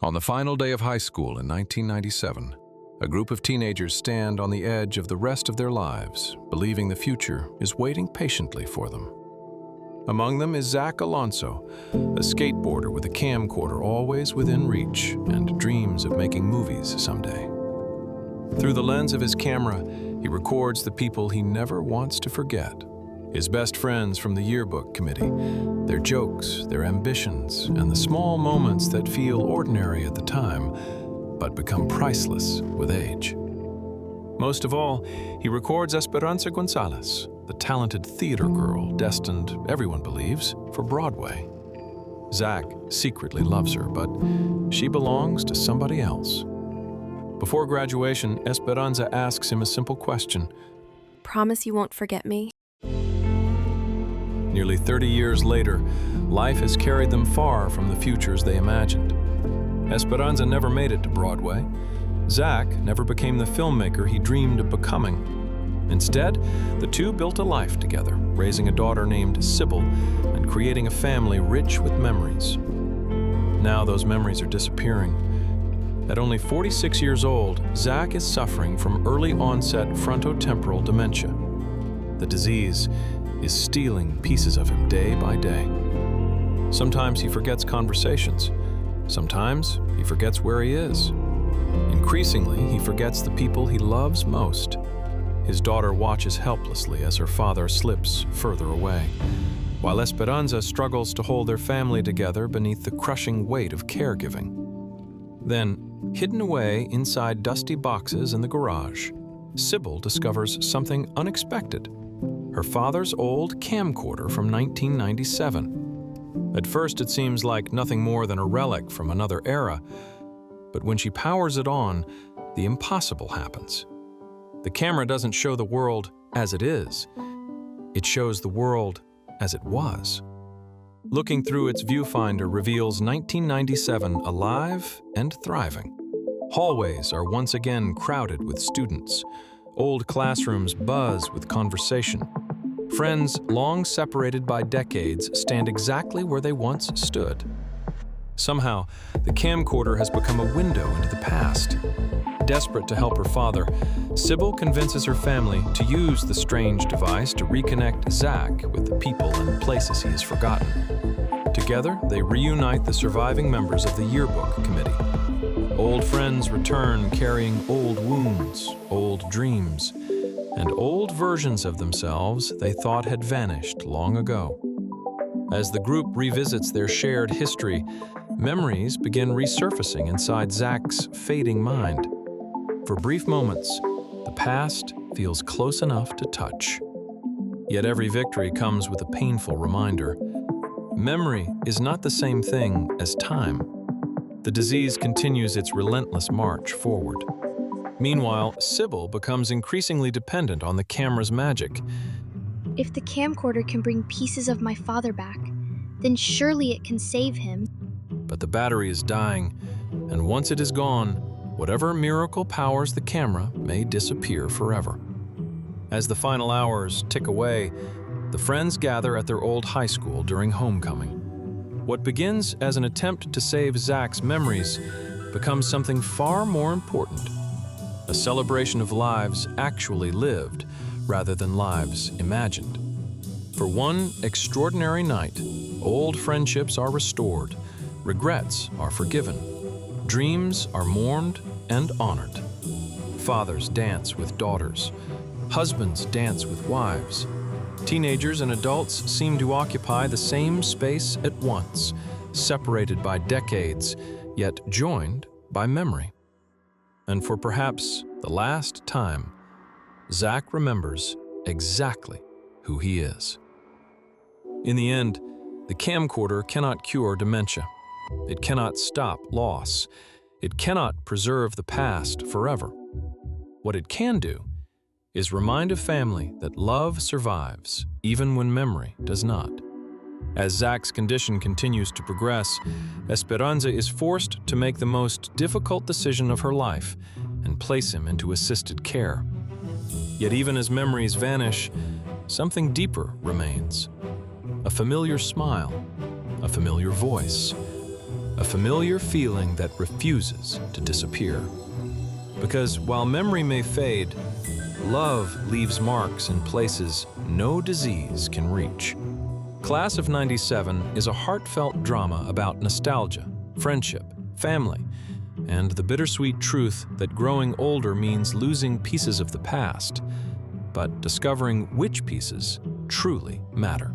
On the final day of high school in 1997, a group of teenagers stand on the edge of the rest of their lives, believing the future is waiting patiently for them. Among them is Zach Alonso, a skateboarder with a camcorder always within reach and dreams of making movies someday. Through the lens of his camera, he records the people he never wants to forget. His best friends from the yearbook committee, their jokes, their ambitions, and the small moments that feel ordinary at the time, but become priceless with age. Most of all, he records Esperanza Gonzalez, the talented theater girl destined, everyone believes, for Broadway. Zach secretly loves her, but she belongs to somebody else. Before graduation, Esperanza asks him a simple question. Promise you won't forget me? Nearly 30 years later, life has carried them far from the futures they imagined. Esperanza never made it to Broadway. Zach never became the filmmaker he dreamed of becoming. Instead, the two built a life together, raising a daughter named Sybil and creating a family rich with memories. Now those memories are disappearing. At only 46 years old, Zach is suffering from early-onset frontotemporal dementia. The disease is stealing pieces of him day by day. Sometimes he forgets conversations. Sometimes he forgets where he is. Increasingly, he forgets the people he loves most. His daughter watches helplessly as her father slips further away, while Esperanza struggles to hold their family together beneath the crushing weight of caregiving. Then, hidden away inside dusty boxes in the garage, Sybil discovers something unexpected: her father's old camcorder from 1997. At first, it seems like nothing more than a relic from another era, but when she powers it on, the impossible happens. The camera doesn't show the world as it is. It shows the world as it was. Looking through its viewfinder reveals 1997 alive and thriving. Hallways are once again crowded with students. Old classrooms buzz with conversation. Friends long separated by decades stand exactly where they once stood. Somehow, the camcorder has become a window into the past. Desperate to help her father, Sybil convinces her family to use the strange device to reconnect Zach with the people and places he has forgotten. Together, they reunite the surviving members of the yearbook committee. Old friends return carrying old wounds, old dreams, and old versions of themselves they thought had vanished long ago. As the group revisits their shared history, memories begin resurfacing inside Zach's fading mind. For brief moments, the past feels close enough to touch. Yet every victory comes with a painful reminder. Memory is not the same thing as time. The disease continues its relentless march forward. Meanwhile, Sybil becomes increasingly dependent on the camera's magic. If the camcorder can bring pieces of my father back, then surely it can save him. But the battery is dying, and once it is gone, whatever miracle powers the camera may disappear forever. As the final hours tick away, the friends gather at their old high school during homecoming. What begins as an attempt to save Zach's memories becomes something far more important: a celebration of lives actually lived rather than lives imagined. For one extraordinary night, old friendships are restored, regrets are forgiven, dreams are mourned and honored. Fathers dance with daughters, husbands dance with wives. Teenagers and adults seem to occupy the same space at once, separated by decades, yet joined by memory. And for perhaps the last time, Zach remembers exactly who he is. In the end, the camcorder cannot cure dementia. It cannot stop loss. It cannot preserve the past forever. What it can do is remind a family that love survives even when memory does not. As Zach's condition continues to progress, Esperanza is forced to make the most difficult decision of her life and place him into assisted care. Yet even as memories vanish, something deeper remains. A familiar smile, a familiar voice, a familiar feeling that refuses to disappear. Because while memory may fade, love leaves marks in places no disease can reach. Class of '97 is a heartfelt drama about nostalgia, friendship, family, and the bittersweet truth that growing older means losing pieces of the past, but discovering which pieces truly matter.